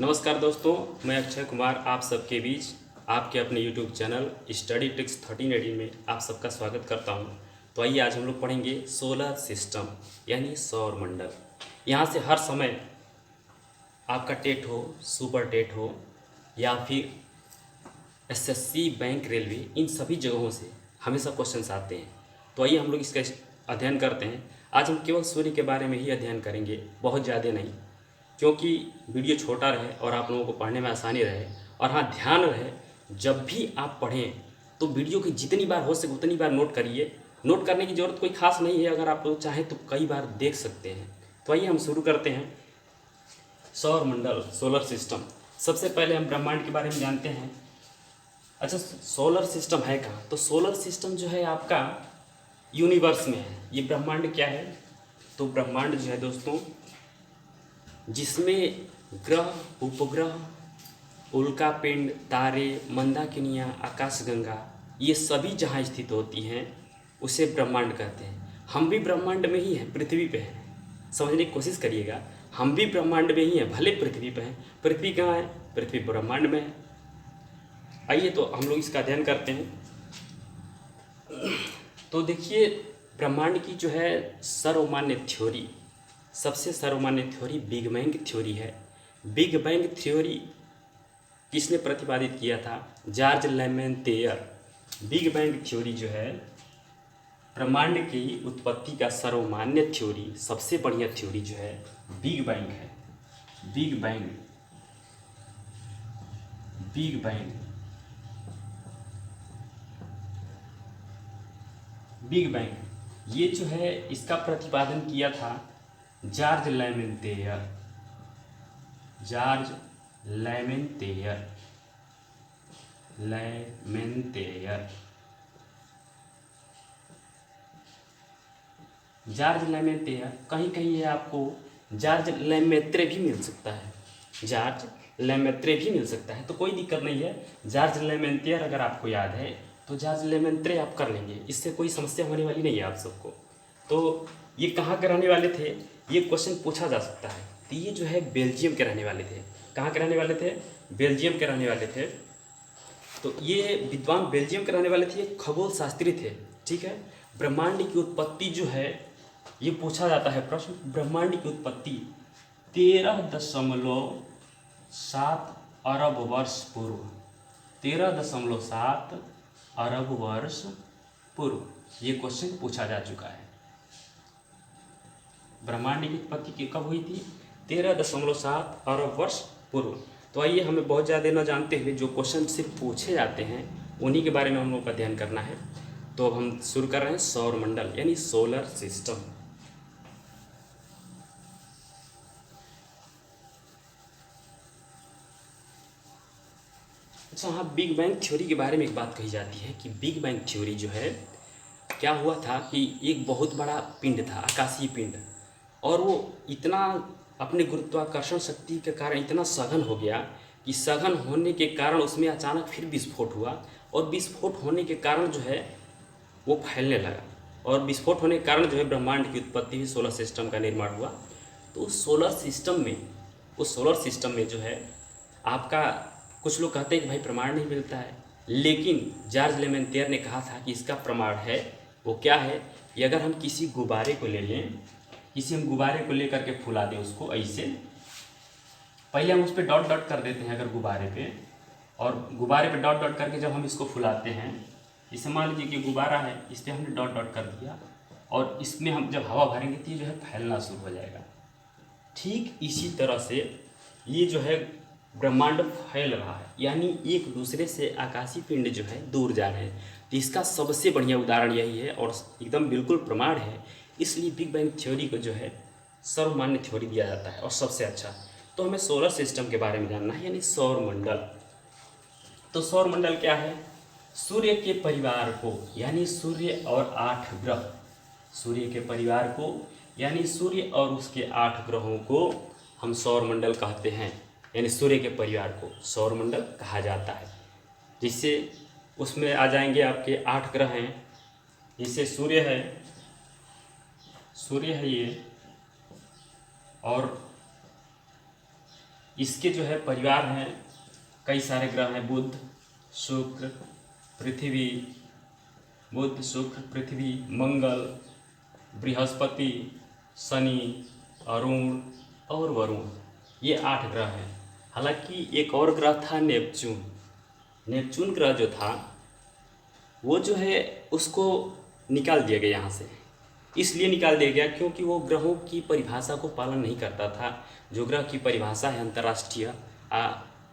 नमस्कार दोस्तों, मैं अक्षय कुमार आप सबके बीच आपके अपने YouTube चैनल स्टडी ट्रिक्स 1318 में आप सबका स्वागत करता हूं। तो आइए आज हम लोग पढ़ेंगे सोलर सिस्टम यानी सौर मंडल। यहाँ से हर समय आपका टेट हो, सुपर टेट हो या फिर एसएससी, बैंक, रेलवे, इन सभी जगहों से हमेशा क्वेश्चंस आते हैं। तो आइए हम लोग इसका अध्ययन करते हैं। आज हम केवल सूर्य के बारे में ही अध्ययन करेंगे, बहुत ज़्यादा नहीं, क्योंकि वीडियो छोटा रहे और आप लोगों को पढ़ने में आसानी रहे। और हाँ, ध्यान रहे जब भी आप पढ़ें तो वीडियो की जितनी बार हो सके उतनी बार नोट करिए। नोट करने की ज़रूरत कोई खास नहीं है, अगर आप लोग चाहें तो कई बार देख सकते हैं। तो आइए हम शुरू करते हैं। सौर मंडल, सोलर सिस्टम। सबसे पहले हम ब्रह्मांड के बारे में जानते हैं। अच्छा, सोलर सिस्टम है कहाँ? तो सोलर सिस्टम जो है आपका यूनिवर्स में है। ये ब्रह्मांड क्या है? तो ब्रह्मांड जो है दोस्तों, जिसमें ग्रह, उपग्रह, उल्कापिंड, तारे, मंदाकिनियाँ, आकाशगंगा, ये सभी जहाँ स्थित होती हैं उसे ब्रह्मांड कहते हैं। हम भी ब्रह्मांड में ही हैं, पृथ्वी पे हैं। समझने की कोशिश करिएगा, हम भी ब्रह्मांड में ही हैं, भले पृथ्वी पे हैं। पृथ्वी कहाँ है? पृथ्वी ब्रह्मांड में है। आइए तो हम लोग इसका अध्ययन करते हैं। तो देखिए, ब्रह्मांड की जो है सर्वमान्य थ्योरी, सबसे सर्वमान्य थ्योरी बिग बैंग थ्योरी है। बिग बैंग थ्योरी किसने प्रतिपादित किया था? जॉर्ज लेमेंतेयर। बिग बैंग थ्योरी जो है ब्रह्मांड की उत्पत्ति का सर्वमान्य थ्योरी, सबसे बढ़िया थ्योरी जो है बिग बैंग है। Big bang, big bang, big bang, ये जो है इसका प्रतिपादन किया था George Lemaitre. George Lemaitre, Lemaitre, George Lemaitre. कहीं कहीं ये आपको जॉर्ज लेमेत्रे भी मिल सकता है, जॉर्ज लेमेत्रे भी मिल सकता है, तो कोई दिक्कत नहीं है। जॉर्ज लेमेंतेयर अगर आपको याद है तो जॉर्ज लेमेंत्रे आप कर लेंगे, इससे कोई समस्या होने वाली नहीं है आप सबको। तो ये कहाँ के रहने वाले थे? ये क्वेश्चन पूछा जा सकता है। तो ये जो है बेल्जियम के रहने वाले थे। कहाँ के रहने वाले थे? बेल्जियम के रहने वाले थे। तो ये विद्वान बेल्जियम के रहने वाले थे, खगोल शास्त्री थे। ठीक है। ब्रह्मांड की उत्पत्ति जो है, ये पूछा जाता है प्रश्न, ब्रह्मांड की उत्पत्ति 13.7 अरब वर्ष पूर्व, 13.7 अरब वर्ष पूर्व ये क्वेश्चन पूछा जा चुका है। ब्रह्मांड की उत्पत्ति की कब हुई थी? 13.7 अरब वर्ष पूर्व। तो आइए, हमें बहुत ज़्यादा न जानते हुए जो क्वेश्चन सिर्फ पूछे जाते हैं उन्हीं के बारे में हम लोग का अध्ययन करना है। तो अब हम शुरू कर रहे हैं सौर मंडल यानी सोलर सिस्टम। अच्छा हाँ, बिग बैंग थ्योरी के बारे में एक बात कही जाती है कि बिग बैंग थ्योरी जो है, क्या हुआ था कि एक बहुत बड़ा पिंड था, आकाशीय पिंड, और वो इतना अपने गुरुत्वाकर्षण शक्ति के कारण इतना सघन हो गया कि सघन होने के कारण उसमें अचानक फिर विस्फोट हुआ, और विस्फोट होने के कारण जो है वो फैलने लगा, और विस्फोट होने के कारण जो है ब्रह्मांड की उत्पत्ति हुई, सोलर सिस्टम का निर्माण हुआ। तो उस सोलर सिस्टम में, उस सोलर सिस्टम में जो है आपका, कुछ लोग कहते हैं कि भाई प्रमाण नहीं मिलता है, लेकिन जॉर्ज लेमेंतेयर ने कहा था कि इसका प्रमाण है। वो क्या है कि अगर हम किसी गुब्बारे को ले लें, किसी हम गुब्बारे को लेकर के फुला दें उसको ऐसे, पहले हम उस पर डॉट डॉट कर देते हैं अगर गुब्बारे पे, और गुब्बारे पे डॉट डॉट करके जब हम इसको फुलाते हैं, इसे मान लीजिए कि गुब्बारा है, इस पर हमने डॉट डॉट कर दिया, और इसमें हम जब हवा भरेंगे तो ये जो है फैलना शुरू हो जाएगा। ठीक इसी तरह से ये जो है ब्रह्मांड फैल रहा है, यानी एक दूसरे से आकाशीय पिंड जो है दूर जा रहे हैं। तो इसका सबसे बढ़िया उदाहरण यही है और एकदम बिल्कुल प्रमाण है, इसलिए बिग बैंग थ्योरी को जो है सर्वमान्य थ्योरी दिया जाता है और सबसे अच्छा। तो हमें सोलर सिस्टम के बारे में जानना है, यानी सौर मंडल। तो सौर मंडल क्या है? सूर्य के परिवार को, यानी सूर्य और 8 ग्रह, सूर्य के परिवार को यानी सूर्य और उसके 8 ग्रहों को हम सौर मंडल कहते हैं, यानी सूर्य के परिवार को सौर मंडल कहा जाता है। जिससे उसमें आ जाएंगे आपके 8 ग्रह हैं, जिससे सूर्य है, सूर्य है ये, और इसके जो है परिवार हैं, कई सारे ग्रह हैं, बुध शुक्र पृथ्वी, मंगल, बृहस्पति, शनि, अरुण और वरुण, ये 8 ग्रह हैं। हालांकि एक और ग्रह था नेपच्यून ग्रह जो था वो जो है उसको निकाल दिया गया यहाँ से। इसलिए निकाल दिया गया क्योंकि वो ग्रहों की परिभाषा को पालन नहीं करता था। जो ग्रह की परिभाषा है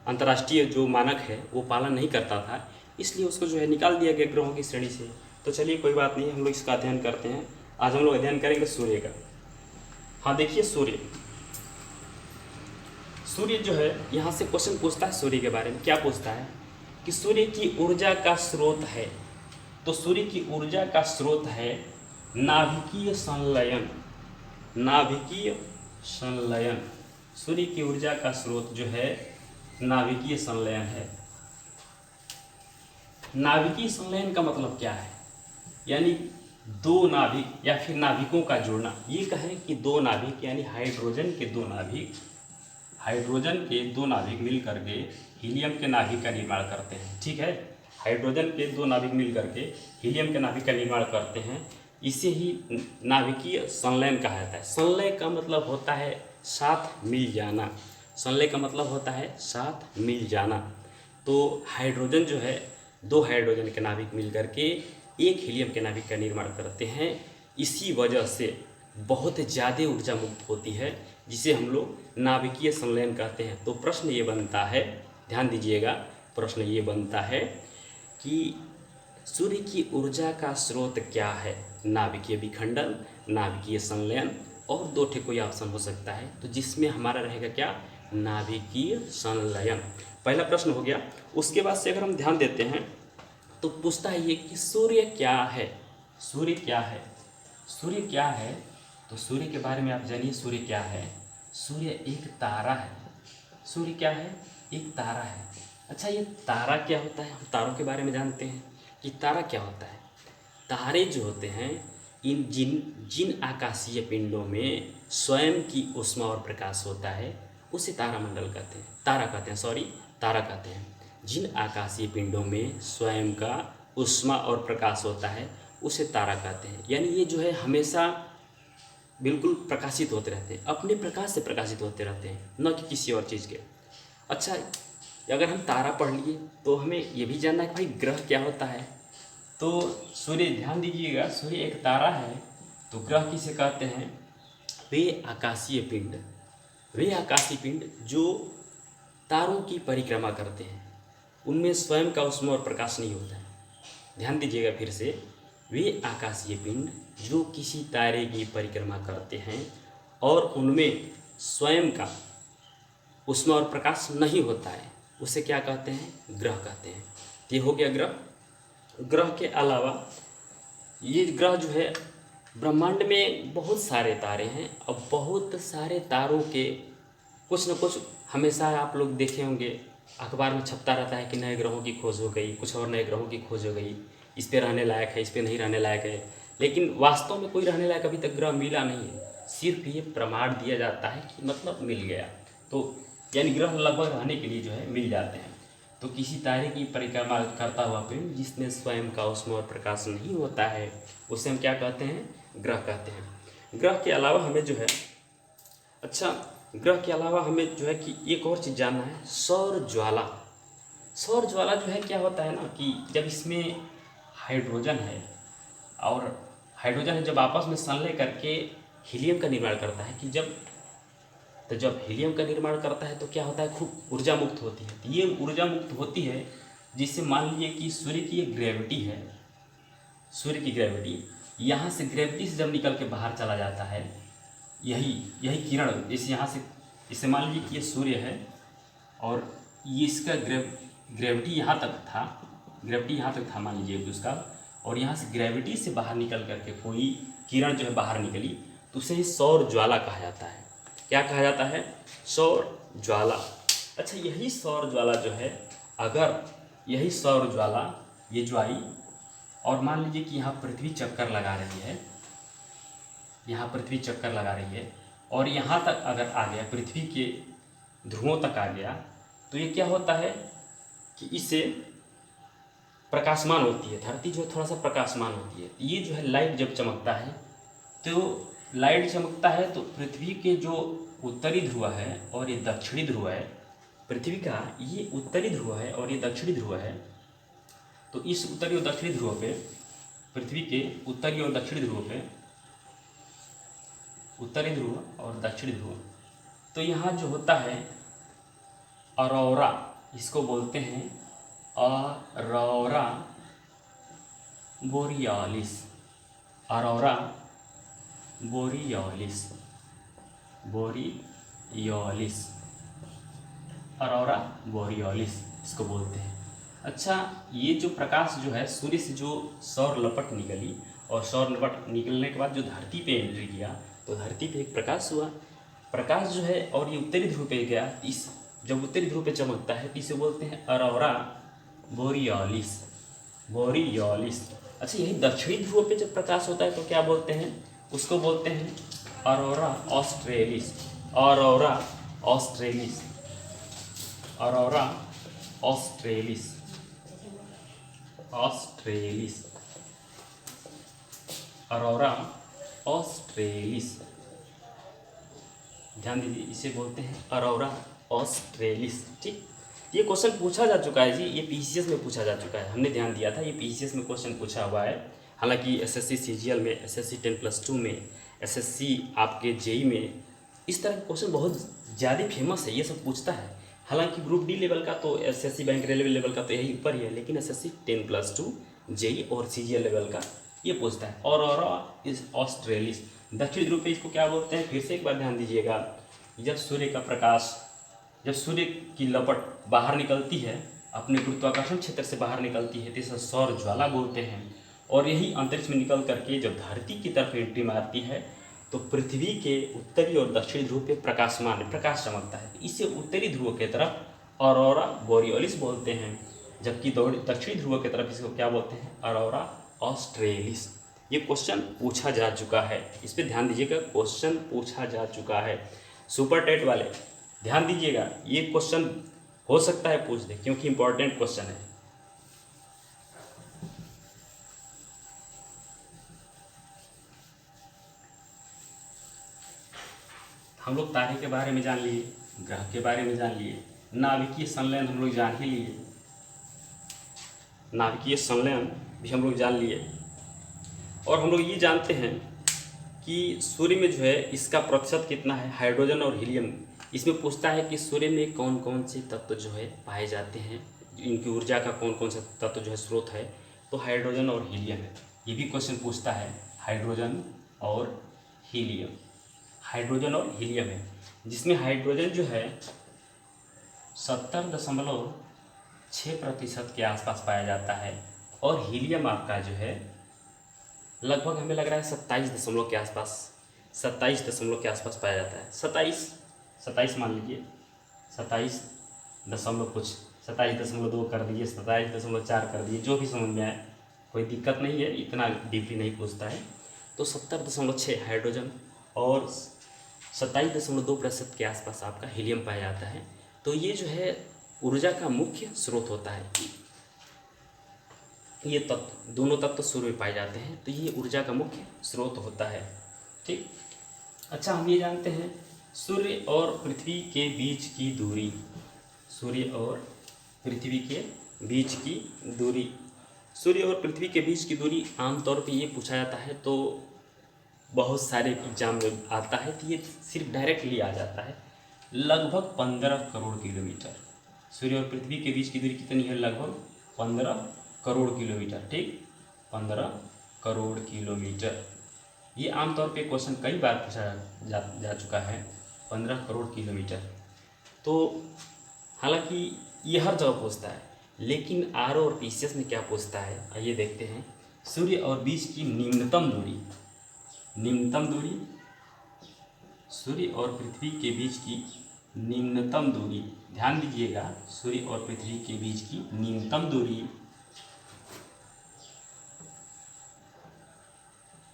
अंतर्राष्ट्रीय जो मानक है वो पालन नहीं करता था, इसलिए उसको जो है निकाल दिया गया ग्रहों की श्रेणी से। तो चलिए कोई बात नहीं, हम लोग इसका अध्ययन करते हैं। आज हम लोग अध्ययन करेंगे सूर्य का। हाँ देखिए, सूर्य जो है यहाँ से क्वेश्चन पूछता है सूर्य के बारे में। क्या पूछता है कि सूर्य की ऊर्जा का स्रोत है। तो सूर्य की ऊर्जा का स्रोत है नाभिकीय संलयन। सूर्य की ऊर्जा का स्रोत जो है नाभिकीय संलयन है। नाभिकीय संलयन का मतलब क्या है? यानी दो नाभिक या फिर नाभिकों का जुड़ना। ये कहें कि दो नाभिक यानी हाइड्रोजन के दो नाभिक मिल करके हीलियम के नाभिक का निर्माण करते हैं। ठीक है, हाइड्रोजन के दो नाभिक मिल करके हीलियम के नाभिक का निर्माण करते हैं। इसे ही नाभिकीय संलयन कहा जाता है। संलय का मतलब होता है साथ मिल जाना। तो हाइड्रोजन जो है, दो हाइड्रोजन के नाभिक मिल करके एक हीलियम के नाभिक का निर्माण करते हैं। इसी वजह से बहुत ज़्यादा ऊर्जा मुक्त होती है, जिसे हम लोग नाभिकीय संलयन कहते हैं। तो प्रश्न ये बनता है, ध्यान दीजिएगा, प्रश्न ये बनता है कि सूर्य की ऊर्जा का स्रोत क्या है? नाभिकीय विखंडन, नाभिकीय संलयन और 2 ठे कोई ऑप्शन हो सकता है। तो जिसमें हमारा रहेगा क्या? नाभिकीय संलयन। पहला प्रश्न हो गया। उसके बाद से अगर हम ध्यान देते हैं तो पूछता है ये कि सूर्य क्या है। सूर्य क्या है? तो सूर्य के बारे में आप जानिए। सूर्य क्या है? सूर्य एक तारा है। सूर्य क्या है? एक तारा है। अच्छा, ये तारा क्या होता है? हम तारों के बारे में जानते हैं कि तारा क्या होता है। तारे जो होते हैं, जिन आकाशीय पिंडों में स्वयं की ऊष्मा और प्रकाश होता है उसे तारा कहते हैं। जिन आकाशीय पिंडों में स्वयं का ऊष्मा और प्रकाश होता है उसे तारा कहते हैं। यानी ये जो है हमेशा बिल्कुल प्रकाशित होते रहते हैं, अपने प्रकाश से प्रकाशित होते रहते हैं, न कि किसी और चीज़ के। अच्छा, अगर हम तारा पढ़ लिए तो हमें ये भी जानना है कि भाई ग्रह क्या होता है। तो सूर्य, ध्यान दीजिएगा, सूर्य एक तारा है। तो ग्रह किसे कहते हैं? वे आकाशीय पिंड जो तारों की परिक्रमा करते हैं, उनमें स्वयं का ऊष्मा और प्रकाश नहीं होता है। ध्यान दीजिएगा फिर से, वे आकाशीय पिंड जो किसी तारे की परिक्रमा करते हैं और उनमें स्वयं का ऊष्मा और प्रकाश नहीं होता है, उसे क्या कहते हैं? ग्रह कहते हैं। ये हो गया ग्रह। ग्रह के अलावा ये ग्रह जो है, ब्रह्मांड में बहुत सारे तारे हैं और बहुत सारे तारों के कुछ न कुछ हमेशा आप लोग देखे होंगे, अखबार में छपता रहता है कि नए ग्रहों की खोज हो गई, कुछ और नए ग्रहों की खोज हो गई, इस पे रहने लायक है, इस पे नहीं रहने लायक है। लेकिन वास्तव में कोई रहने लायक अभी तक ग्रह मिला नहीं है। सिर्फ ये प्रमाण दिया जाता है कि मतलब मिल गया। तो यानी ग्रह लगभग रहने के लिए जो है मिल जाते हैं। तो किसी तारे की परिक्रमा करता हुआ पिंड जिसमें स्वयं का ऊष्मा और प्रकाश नहीं होता है उसे हम क्या कहते हैं? ग्रह कहते हैं। ग्रह के अलावा हमें जो है, ग्रह के अलावा हमें जो है कि एक और चीज़ जानना है, सौर ज्वाला। सौर ज्वाला जो है क्या होता है ना कि जब इसमें हाइड्रोजन है जब आपस में संलय करके हीलियम का निर्माण करता है जब हीलियम का निर्माण करता है तो क्या होता है? खूब ऊर्जा मुक्त होती है। तो ये ऊर्जा मुक्त होती है जिससे मान लीजिए कि सूर्य की एक ग्रेविटी है, सूर्य की ग्रेविटी यहाँ से, ग्रेविटी से जब निकल के बाहर चला जाता है, यही किरण, जैसे यहाँ से, इसे मान लीजिए कि ये सूर्य है और ये इसका ग्रेविटी यहाँ तक था मान लीजिए उसका, और यहाँ से ग्रेविटी से बाहर निकल करके कोई किरण जो है बाहर निकली तो उसे ही सौर ज्वाला कहा जाता है। क्या कहा जाता है? सौर ज्वाला। अच्छा, यही सौर ज्वाला जो है, अगर यही सौर ज्वाला ये जो आई और मान लीजिए कि यहाँ पृथ्वी चक्कर लगा रही है और यहाँ तक अगर आ गया, पृथ्वी के ध्रुवों तक आ गया तो ये क्या होता है कि इससे प्रकाशमान होती है, धरती जो है थोड़ा सा प्रकाशमान होती है। ये जो है लाइट जब चमकता है तो लाइट चमकता है तो पृथ्वी के जो उत्तरी ध्रुव है और ये दक्षिणी ध्रुव है, पृथ्वी का ये उत्तरी ध्रुव है और ये दक्षिणी ध्रुव है। तो इस उत्तरी और दक्षिणी ध्रुव पे, पृथ्वी के उत्तरी और दक्षिणी ध्रुव पे, उत्तरी ध्रुव और दक्षिणी ध्रुव, तो यहाँ जो होता है अरोरा, इसको बोलते हैं Arora borealis, Arora borealis, borealis, Arora borealis इसको बोलते हैं। अच्छा, ये जो प्रकाश जो है सूर्य से जो सौर लपट निकली और सौर लपट निकलने के बाद जो धरती पे एंट्री किया तो धरती पे एक प्रकाश हुआ। प्रकाश जो है और ये उत्तरी ध्रुव पे गया, इस जब उत्तरी ध्रुव पे चमकता है तो इसे बोलते हैं अरोरा बोरियालिस, बोरियालिस। अच्छा, यही दक्षिणी ध्रुव पे जब प्रकाश होता है तो क्या बोलते हैं, उसको बोलते हैं Arora australis, Arora australis, Arora australis, australis, Arora australis. ध्यान दीजिए, इसे बोलते हैं अरोरा ऑस्ट्रेलिस। ठीक, ये क्वेश्चन पूछा जा चुका है जी, ये पीसीएस में पूछा जा चुका है, हमने ध्यान दिया था, ये पीसीएस में क्वेश्चन पूछा हुआ है। हालांकि एसएससी सीजीएल में, एसएससी 10+2 में, एसएससी आपके जेई में इस तरह के क्वेश्चन बहुत ज़्यादा फेमस है, ये सब पूछता है। हालांकि ग्रुप डी लेवल का तो एसएससी बैंक रेलवे लेवल का तो यही ऊपर ही है, लेकिन एसएससी 10+2 जेई और सीजीएल लेवल का ये पूछता है। और इस ऑस्ट्रेलिस दक्षिण ध्रुव पे इसको क्या बोलते हैं, फिर से एक बार ध्यान दीजिएगा। जब सूर्य का प्रकाश, जब सूर्य की लपट बाहर निकलती है, अपने गुरुत्वाकर्षण क्षेत्र से बाहर निकलती है तो इसे सौर ज्वाला बोलते हैं। और यही अंतरिक्ष में निकल करके जब धरती की तरफ एंट्री मारती है तो पृथ्वी के उत्तरी और दक्षिणी ध्रुव पे प्रकाशमान प्रकाश चमकता है, इसे उत्तरी ध्रुव के तरफ अरोरा बोरियोलिस बोलते हैं, जबकि दक्षिणी ध्रुव की तरफ इसको क्या बोलते हैं, अरोरा ऑस्ट्रेलिस। ये क्वेश्चन पूछा जा चुका है, इस पर ध्यान दीजिएगा, क्वेश्चन पूछा जा चुका है। सुपर टेट वाले ध्यान दीजिएगा, ये क्वेश्चन हो सकता है पूछ दे, क्योंकि इंपॉर्टेंट क्वेश्चन है। हम लोग तारे के बारे में जान लिए, ग्रह के बारे में जान लिए, नाभिकीय संलयन हम लोग जान ही लिए, नाभिकीय संलयन भी हम लोग जान लिए। और हम लोग ये जानते हैं कि सूर्य में जो है इसका प्रतिशत कितना है, हाइड्रोजन और हीलियम। इसमें पूछता है कि सूर्य में कौन कौन से तत्व जो है पाए जाते हैं, इनकी ऊर्जा का कौन कौन सा तत्व जो है स्रोत है, तो हाइड्रोजन और हीलियम है। ये भी क्वेश्चन पूछता है, हाइड्रोजन और हीलियम, हाइड्रोजन और हीलियम है, जिसमें हाइड्रोजन जो है 70.6% के आसपास पाया जाता है और हीलियम आपका जो है लगभग हमें लग रहा है 27 के आसपास, 27 के आसपास पाया जाता है। 27 मान लीजिए, 27 दशमलव कुछ, 27.2 कर दीजिए, 27.4 कर दीजिए, जो भी समझ में आए, कोई दिक्कत नहीं है, इतना डीपली नहीं पूछता है। तो 70.6 हाइड्रोजन और 27.2% के आसपास आपका हीलियम पाया जाता है। तो ये जो है ऊर्जा का मुख्य स्रोत होता है। ये तत्व, दोनों तत्व सूर्य में पाए जाते हैं, तो ये ऊर्जा का मुख्य स्रोत होता है। ठीक, अच्छा, हम ये जानते हैं सूर्य और पृथ्वी के बीच की दूरी, सूर्य और पृथ्वी के बीच की दूरी, सूर्य और पृथ्वी के बीच की दूरी आमतौर पे ये पूछा जाता है, तो बहुत सारे एग्जाम में आता है, तो ये सिर्फ डायरेक्टली आ जाता है, लगभग 15 करोड़ किलोमीटर। सूर्य और पृथ्वी के बीच की दूरी कितनी है, लगभग 15 करोड़ किलोमीटर। ठीक, 15 करोड़ किलोमीटर। ये आमतौर पे क्वेश्चन कई बार पूछा जा चुका है, 15 करोड़ किलोमीटर। तो हालांकि ये हर जगह पूछता है, लेकिन आरओ और पीसीएस में क्या पूछता है, आइए देखते हैं। सूर्य और बीच की न्यूनतम दूरी, न्यूनतम दूरी, सूर्य और पृथ्वी के बीच की न्यूनतम दूरी, ध्यान दीजिएगा, सूर्य और पृथ्वी के बीच की न्यूनतम दूरी,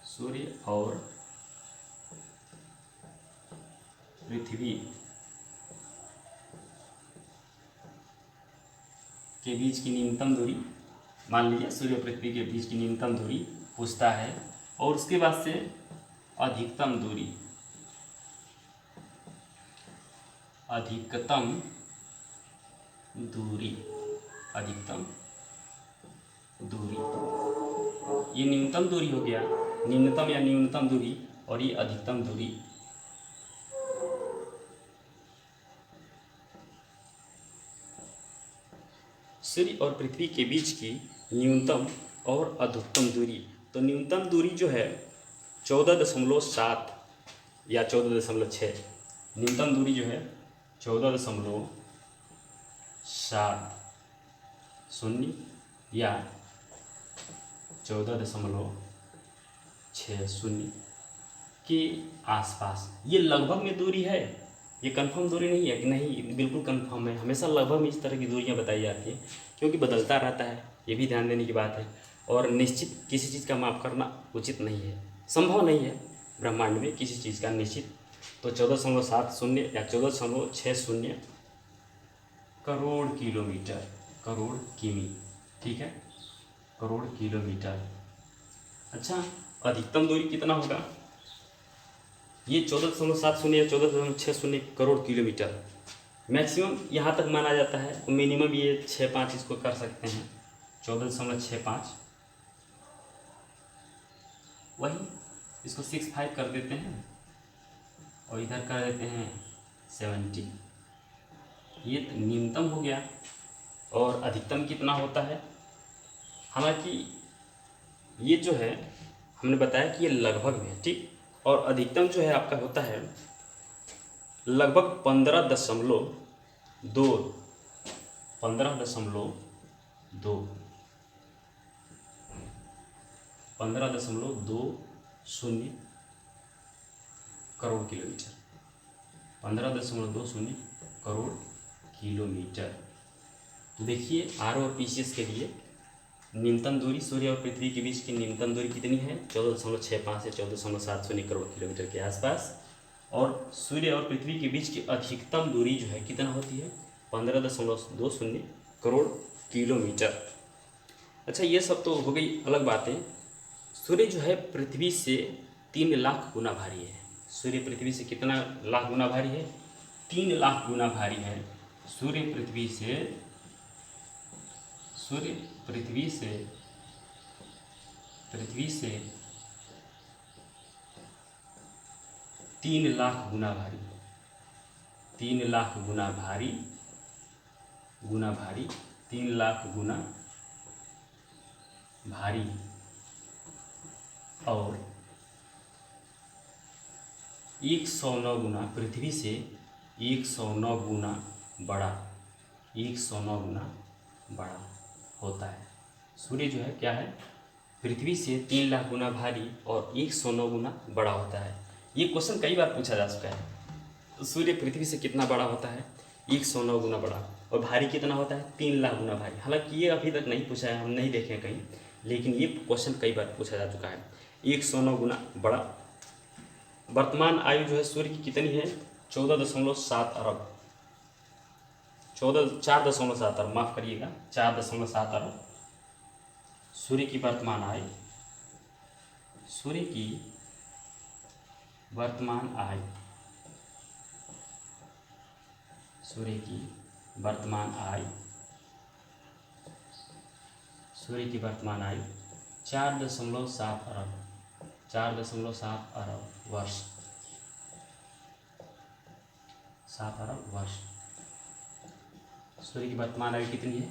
सूर्य और पृथ्वी के बीच की न्यूनतम दूरी, मान लीजिए सूर्य और पृथ्वी के बीच की न्यूनतम दूरी पूछता है, और उसके बाद से अधिकतम दूरी, अधिकतम दूरी, अधिकतम दूरी, ये न्यूनतम दूरी हो गया, न्यूनतम या न्यूनतम दूरी, और ये अधिकतम दूरी। सूर्य और पृथ्वी के बीच की न्यूनतम और अधिकतम दूरी, तो न्यूनतम दूरी जो है 14.7 या 14.6, न्यूनतम दूरी जो है 14.7 या 14.60 के आसपास, ये लगभग में दूरी है, ये कंफर्म दूरी नहीं है कि नहीं बिल्कुल कंफर्म है, हमेशा लगभग में इस तरह की दूरियां बताई जाती हैं, क्योंकि बदलता रहता है, ये भी ध्यान देने की बात है। और निश्चित किसी चीज़ का माप करना उचित नहीं है, संभव नहीं है ब्रह्मांड में किसी चीज़ का निश्चित। तो 14.70 या 14.60 करोड़ किलोमीटर, करोड़ किमी, ठीक है, करोड़ किलोमीटर। अच्छा, अधिकतम दूरी कितना होगा? ये 14.70 या 14.60 करोड़ किलोमीटर मैक्सिमम यहाँ तक माना जाता है, और मिनिमम ये 6.5 इसको कर सकते हैं, 14.65, वही इसको 6.5 कर देते हैं, और इधर कर देते हैं 70, ये न्यूनतम हो गया। और अधिकतम कितना होता है? हालांकि ये जो है हमने बताया कि ये लगभग में है, ठीक, और अधिकतम जो है आपका होता है लगभग 15.2, 15.20 करोड़ किलोमीटर, 15.20 करोड़ किलोमीटर। तो देखिए आर और पीसीएस के लिए न्यूनतम दूरी सूर्य और पृथ्वी के बीच की न्यूनतम दूरी कितनी है? 14.65 से 14.70 करोड़ किलोमीटर के आसपास, और सूर्य और पृथ्वी के बीच की अधिकतम दूरी जो है कितना होती है? 15.20 करोड़ किलोमीटर। अच्छा, ये सब तो हो गई अलग बातें। सूर्य जो है पृथ्वी से 3 लाख गुना भारी है। सूर्य पृथ्वी से कितना लाख गुना भारी है? 3 लाख गुना भारी है। सूर्य पृथ्वी से 3 लाख गुना भारी, 3 लाख गुना भारी, 3 लाख गुना भारी, और 109 गुना पृथ्वी से 109 गुना बड़ा, 109 गुना बड़ा होता है। सूर्य जो है क्या है? पृथ्वी से 3 लाख गुना भारी और 109 गुना बड़ा होता है। ये क्वेश्चन कई बार पूछा जा चुका है। तो सूर्य पृथ्वी से कितना बड़ा होता है? 109 गुना बड़ा, और भारी कितना होता है? 3 लाख गुना भारी। हालांकि ये अभी तक नहीं पूछा है, हम नहीं देखे कहीं, लेकिन ये क्वेश्चन कई बार पूछा जा चुका है। 109 गुना बड़ा। वर्तमान आयु जो है सूर्य की कितनी है? 14.7 अरब, 4.7 अरब, माफ़ करिएगा, 4.7 अरब सूर्य की वर्तमान आयु, सूर्य की वर्तमान आयु, सूर्य की वर्तमान आयु, सूर्य की वर्तमान आयु 4.7 अरब, 4.7 अरब वर्ष, 7 अरब वर्ष। सूर्य की वर्तमान आयु कितनी है?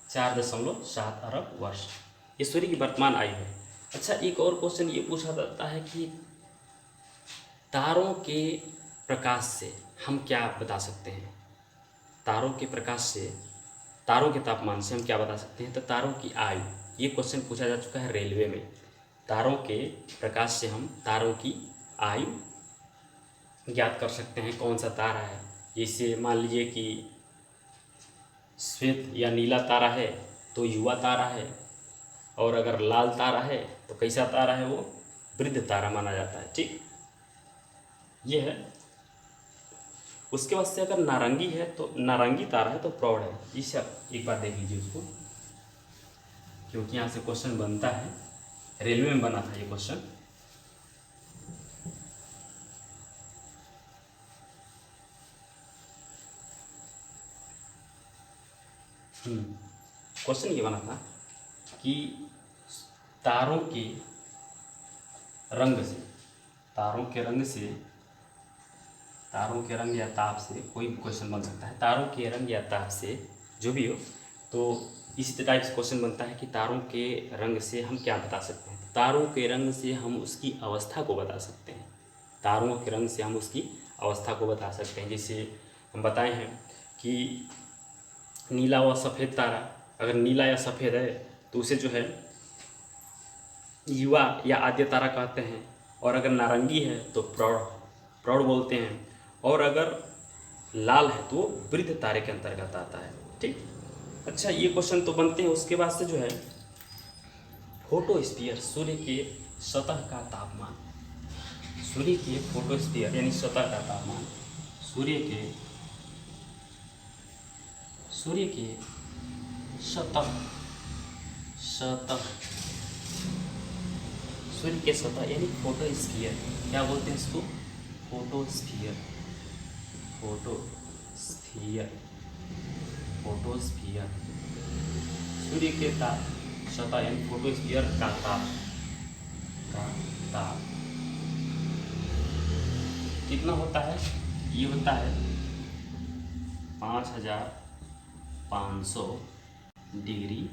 4.7 अरब वर्ष। ये सूर्य की वर्तमान आयु है। अच्छा, एक और क्वेश्चन ये पूछा जाता है कि तारों के प्रकाश से हम क्या बता सकते हैं? तारों के प्रकाश से, तारों के तापमान से हम क्या बता सकते हैं? तो तारों की आयु, ये क्वेश्चन पूछा जा चुका है रेलवे में। तारों के प्रकाश से हम तारों की आयु ज्ञात कर सकते हैं। कौन सा तारा है? जैसे मान लीजिए कि श्वेत या नीला तारा है तो युवा तारा है, और अगर लाल तारा है तो कैसा तारा है? वो वृद्ध तारा माना जाता है। ठीक, ये है। उसके बाद से अगर नारंगी है तो नारंगी तारा है तो प्रौढ़ है। इस एक बार देख लीजिए उसको, क्योंकि यहाँ से क्वेश्चन बनता है, रेलवे में बना था ये क्वेश्चन। क्वेश्चन ये बना था कि तारों के रंग से, तारों के रंग से, तारों के रंग या ताप से, कोई भी क्वेश्चन बन सकता है, तारों के रंग या ताप से जो भी हो, तो इसी टाइप से क्वेश्चन बनता है कि तारों के रंग से हम क्या बता सकते हैं। तारों के रंग से हम उसकी अवस्था को बता सकते हैं, तारों के रंग से हम उसकी अवस्था को बता सकते हैं। जैसे हम बताए हैं कि नीला व सफ़ेद तारा, अगर नीला या सफ़ेद है तो उसे जो है युवा या आद्य तारा कहते हैं, और अगर नारंगी है तो प्रौढ़ प्रौढ़ बोलते हैं, और अगर लाल है तो वृद्ध तारे के अंतर्गत आता है। ठीक, अच्छा ये क्वेश्चन तो बनते हैं। उसके बाद से जो है फोटोस्फीयर, सूर्य के सतह का तापमान, सूर्य के फोटोस्फीयर यानी सतह का तापमान, सूर्य के सतह सतह सूर्य के सतह यानी फोटोस्फीयर, क्या बोलते हैं इसको, फोटोस्फीयर, फोटोस्फीयर, फोटोस्फीयर, सूर्य के सतह यानी फोटोस्फीयर का ताप कितना होता है, ये होता है 5500 डिग्री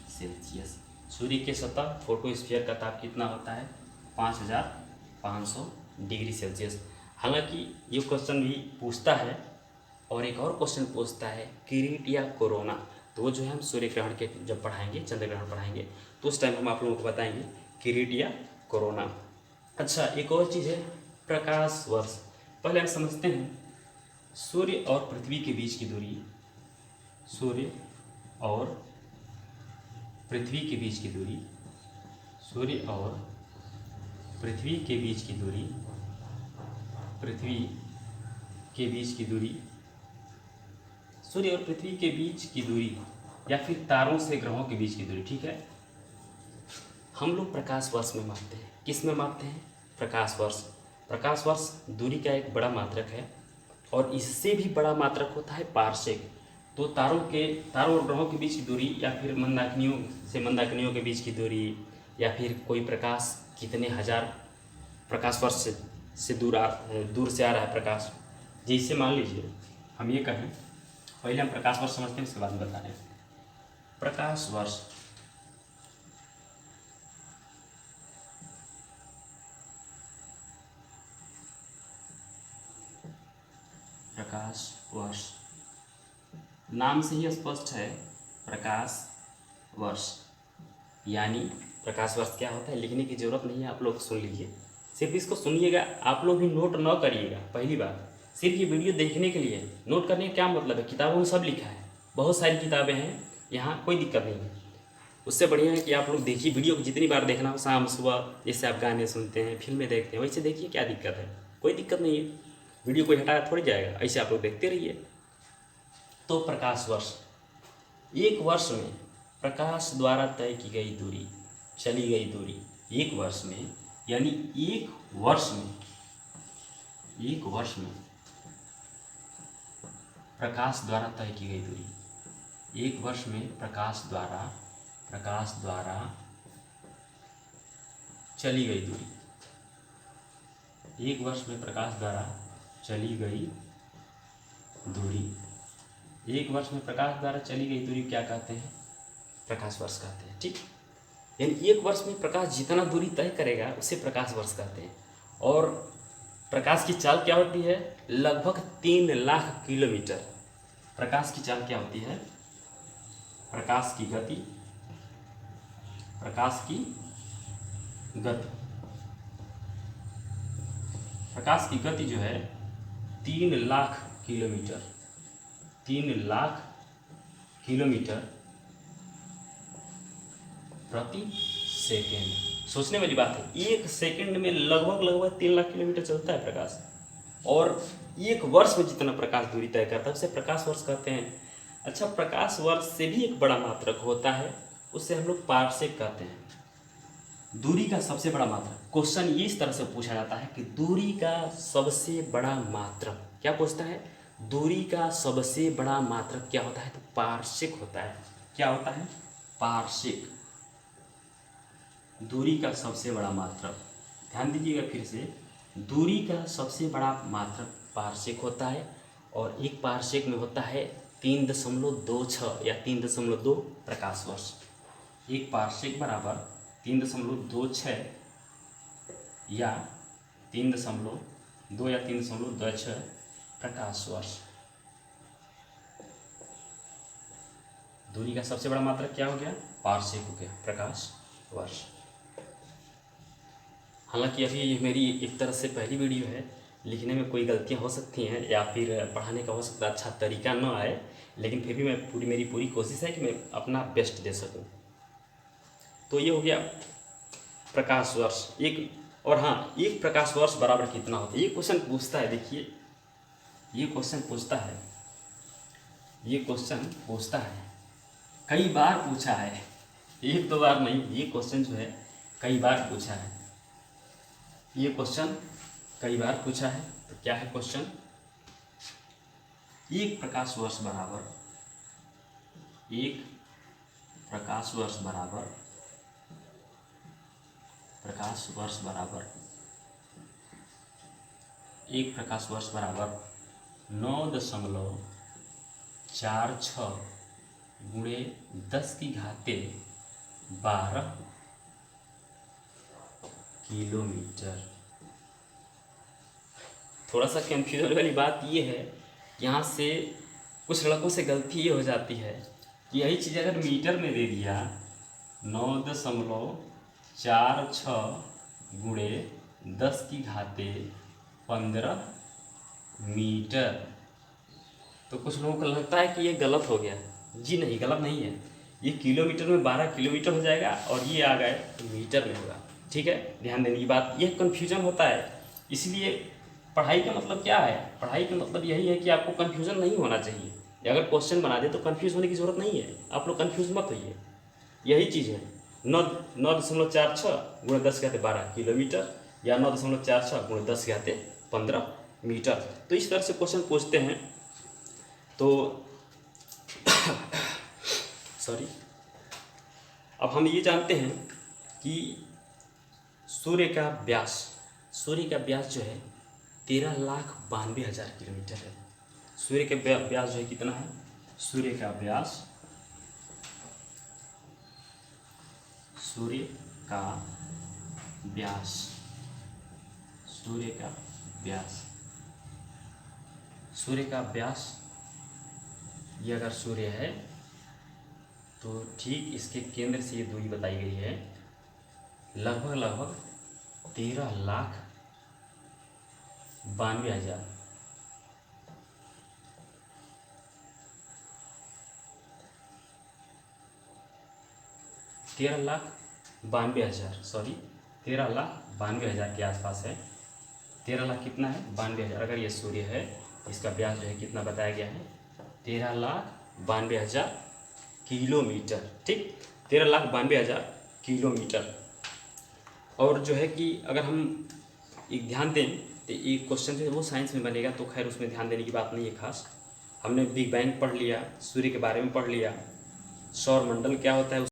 सेल्सियस। सूर्य के सतह फोटोस्फीयर का ताप कितना होता है, 5500 डिग्री सेल्सियस। हालांकि ये क्वेश्चन भी पूछता है, और एक और क्वेश्चन पूछता है किरीट या कोरोना, तो वो जो है हम सूर्य ग्रहण के जब पढ़ाएंगे, चंद्र ग्रहण पढ़ाएंगे, तो उस टाइम हम आप लोगों को बताएंगे किरीट या कोरोना। अच्छा एक और चीज़ है प्रकाश वर्ष। पहले हम समझते हैं सूर्य और पृथ्वी के बीच की दूरी, सूर्य और पृथ्वी के बीच की दूरी, सूर्य और पृथ्वी के बीच की दूरी, पृथ्वी के बीच की दूरी, सूर्य और पृथ्वी के बीच की दूरी, या फिर तारों से ग्रहों के बीच की दूरी। ठीक है, हम लोग प्रकाश वर्ष में मापते हैं। किस में मापते हैं, प्रकाश वर्ष। प्रकाश वर्ष दूरी का एक बड़ा मात्रक है, और इससे भी बड़ा मात्रक होता है पारसेक। तो तारों और ग्रहों के बीच की दूरी, या फिर मंदाकिनियों से मंदाकिनियों के बीच की दूरी, या फिर कोई प्रकाश कितने हजार प्रकाश वर्ष से दूर से आ रहा है प्रकाश, जैसे मान लीजिए हम ये कहें, पहले हम प्रकाश वर्ष समझते हैं, उसके बाद में बता रहे हैं प्रकाश वर्ष। प्रकाश वर्ष नाम से ही स्पष्ट है, प्रकाश वर्ष यानी प्रकाश वर्ष क्या होता है, लिखने की जरूरत नहीं है, आप लोग सुन लीजिए, सिर्फ इसको सुनिएगा, आप लोग भी नोट न करिएगा। पहली बात, सिर्फ ये वीडियो देखने के लिए, नोट करने का क्या मतलब है, किताबों में सब लिखा है, बहुत सारी किताबें हैं, यहाँ कोई दिक्कत नहीं है। उससे बढ़िया है कि आप लोग देखिए वीडियो को, जितनी बार देखना हो, शाम सुबह, जैसे आप गाने सुनते हैं, फिल्में देखते हैं, वैसे देखिए, क्या दिक्कत है, कोई दिक्कत नहीं है, वीडियो कोई हटाया थोड़ी जाएगा, ऐसे आप लोग देखते रहिए। तो प्रकाश वर्ष, एक वर्ष में प्रकाश द्वारा तय की गई दूरी, चली गई दूरी, एक वर्ष में, यानी एक वर्ष में प्रकाश द्वारा तय की गई दूरी, एक वर्ष में प्रकाश द्वारा चली गई दूरी, एक वर्ष में प्रकाश द्वारा चली गई दूरी, एक वर्ष में प्रकाश द्वारा चली गई दूरी क्या कहते हैं, प्रकाश वर्ष कहते हैं। ठीक, यानी एक वर्ष में प्रकाश जितना दूरी तय करेगा उसे प्रकाश वर्ष कहते हैं। और प्रकाश की चाल क्या होती है, लगभग 3 लाख किलोमीटर। प्रकाश की चाल क्या होती है, प्रकाश की गति प्रकाश की गति जो है 3 लाख किलोमीटर, 3 लाख किलोमीटर प्रति सेकेंड। सोचने वाली बात है, एक सेकंड में लगभग 3 लाख किलोमीटर चलता है प्रकाश। और एक वर्ष में जितना प्रकाश दूरी तय करता है उसे प्रकाश वर्ष कहते हैं। अच्छा, प्रकाश वर्ष से भी एक बड़ा मात्रक होता है, उससे हम लोग पारसेक कहते हैं। दूरी का सबसे बड़ा मात्रक, क्वेश्चन ये इस तरह से पूछा जाता है कि दूरी का सबसे बड़ा मात्रक क्या पूछता है, दूरी का सबसे बड़ा मात्रक क्या होता है, तो पारसेक होता है। क्या होता है, पारसेक। दूरी का सबसे बड़ा मात्रक, ध्यान दीजिएगा फिर से, दूरी का सबसे बड़ा मात्रक पारसेक होता है। और एक पारसेक में होता है 3.26 या 3.2 प्रकाश वर्ष। एक पारसेक बराबर 3.26 या 3.2 या 3.26 प्रकाश वर्ष। दूरी का सबसे बड़ा मात्रक क्या हो गया, पारसेक हो गया, प्रकाश वर्ष। हालांकि अभी ये मेरी एक तरह से पहली वीडियो है, लिखने में कोई गलतियां हो सकती हैं या फिर पढ़ाने का हो सकता है अच्छा तरीका न आए, लेकिन फिर भी मेरी पूरी कोशिश है कि मैं अपना बेस्ट दे सकूं। तो ये हो गया प्रकाश वर्ष एक। और हाँ, एक प्रकाश वर्ष बराबर कितना होता है, ये क्वेश्चन पूछता है। देखिए, ये क्वेश्चन पूछता है, ये क्वेश्चन पूछता है, कई बार पूछा है, एक दो बार नहीं, ये क्वेश्चन जो है कई बार पूछा है। ये क्वेश्चन कई बार पूछा है। तो क्या है क्वेश्चन, एक प्रकाश वर्ष बराबर, एक प्रकाश वर्ष बराबर, प्रकाश वर्ष बराबर, एक प्रकाश वर्ष बराबर 9.46 गुणे 10⁻12 किलोमीटर। थोड़ा सा कंफ्यूजन वाली बात ये है, यहाँ से कुछ लड़कों से गलती ये हो जाती है कि यही चीज़ अगर मीटर में दे दिया 9.46 गुणे 10⁻15 मीटर, तो कुछ लोगों को लगता है कि ये गलत हो गया। जी नहीं, गलत नहीं है, ये किलोमीटर में 12 किलोमीटर हो जाएगा और ये आ गए तो मीटर में होगा। ठीक है, ध्यान देने की बात, ये कन्फ्यूजन होता है। इसलिए पढ़ाई का मतलब क्या है, पढ़ाई का मतलब यही है कि आपको कन्फ्यूजन नहीं होना चाहिए। अगर क्वेश्चन बना दे तो कन्फ्यूज होने की ज़रूरत नहीं है, आप लोग कन्फ्यूज मत होइए। यही चीज़ है, 9.46 गुणे 10⁻12 किलोमीटर या 9.46 गुणे 10⁻15 मीटर। तो इस तरह से क्वेश्चन पूछते हैं। तो सॉरी, अब हम ये जानते हैं कि सूर्य का व्यास, सूर्य का व्यास जो है 13,92,000 किलोमीटर है। सूर्य का व्यास जो है कितना है, सूर्य का व्यास, सूर्य का व्यास, सूर्य का व्यास, सूर्य का व्यास, ये अगर सूर्य है तो ठीक इसके केंद्र से ये दूरी बताई गई है लगभग 13,92,000। 13,92,000, सॉरी 13,92,000 के आसपास है। 13 लाख कितना है, 92,000। अगर ये सूर्य है, इसका व्यास जो है कितना बताया गया है, 13,92,000 किलोमीटर। ठीक, 13,92,000 किलोमीटर। और जो है कि अगर हम एक ध्यान दें तो एक क्वेश्चन जो है वो साइंस में बनेगा, तो खैर उसमें ध्यान देने की बात नहीं है खास। हमने बिग बैंग पढ़ लिया, सूर्य के बारे में पढ़ लिया, सौर मंडल क्या होता है